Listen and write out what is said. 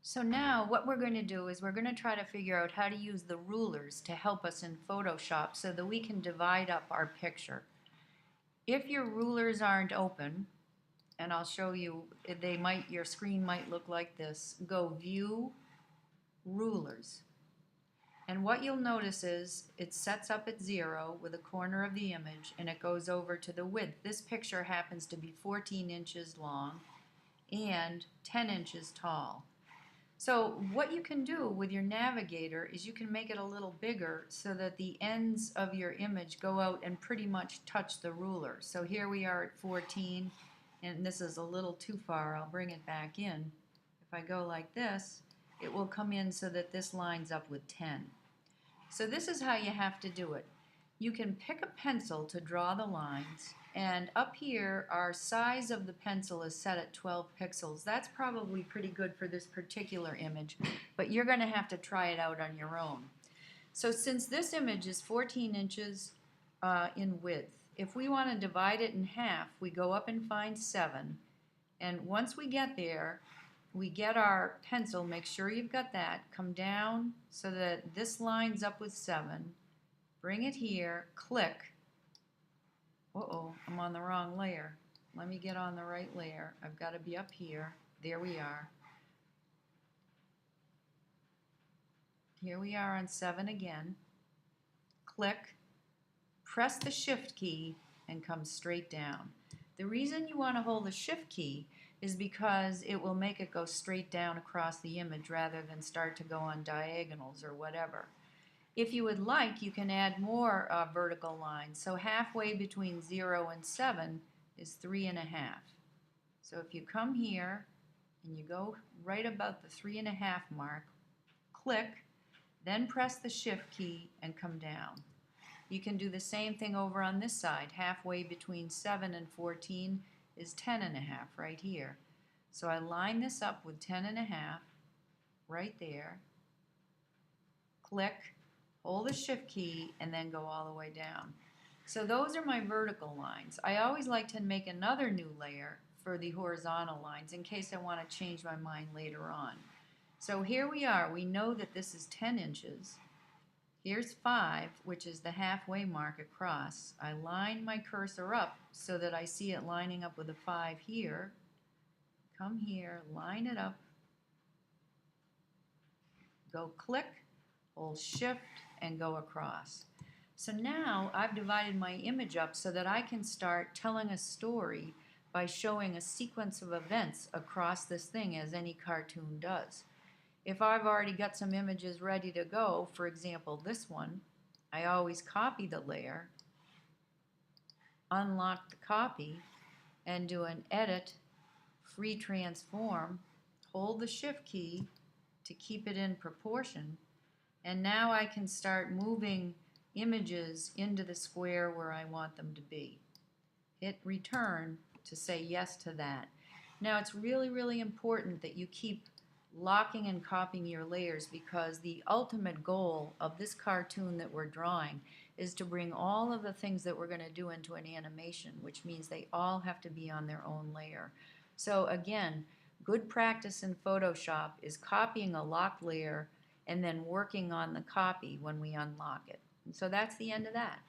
So now what we're going to do is we're going to try to figure out how to use the rulers to help us in Photoshop so that we can divide up our picture. If your rulers aren't open, and I'll show you, your screen might look like this. Go View, Rulers. And what you'll notice is it sets up at 0 with a corner of the image and it goes over to the width. This picture happens to be 14 inches long and 10 inches tall. So what you can do with your navigator is you can make it a little bigger so that the ends of your image go out and pretty much touch the ruler. So here we are at 14, and this is a little too far. I'll bring it back in. If I go like this, it will come in so that this lines up with 10. So this is how you have to do it. You can pick a pencil to draw the lines, and up here our size of the pencil is set at 12 pixels. That's probably pretty good for this particular image, but you're going to have to try it out on your own. So since this image is 14 inches in width, if we want to divide it in half, we go up and find 7, and once we get there, we get our pencil, make sure you've got that, come down so that this lines up with 7, bring it here, click. Uh-oh, I'm on the wrong layer. Let me get on the right layer. I've got to be up here. There we are. Here we are on 7 again. Click, press the Shift key, and come straight down. The reason you want to hold the Shift key is because it will make it go straight down across the image rather than start to go on diagonals or whatever. If you would like, you can add more vertical lines. So halfway between 0 and 7 is 3.5. So if you come here and you go right about the 3.5 mark, click, then press the Shift key and come down. You can do the same thing over on this side. Halfway between 7 and 14 is 10.5 right here. So I line this up with 10.5 right there. Click, hold the Shift key, and then go all the way down. So those are my vertical lines. I always like to make another new layer for the horizontal lines in case I want to change my mind later on. So here we are. We know that this is 10 inches. Here's 5, which is the halfway mark across. I line my cursor up so that I see it lining up with a 5 here. Come here, line it up, go click, hold Shift, and go across. So now I've divided my image up so that I can start telling a story by showing a sequence of events across this thing as any cartoon does. If I've already got some images ready to go, for example this one, I always copy the layer, unlock the copy, and do an edit, free transform, hold the Shift key to keep it in proportion, and now I can start moving images into the square where I want them to be. Hit return to say yes to that. Now it's really, really important that you keep locking and copying your layers because the ultimate goal of this cartoon that we're drawing is to bring all of the things that we're going to do into an animation, which means they all have to be on their own layer. So again, good practice in Photoshop is copying a locked layer and then working on the copy when we unlock it. And so that's the end of that.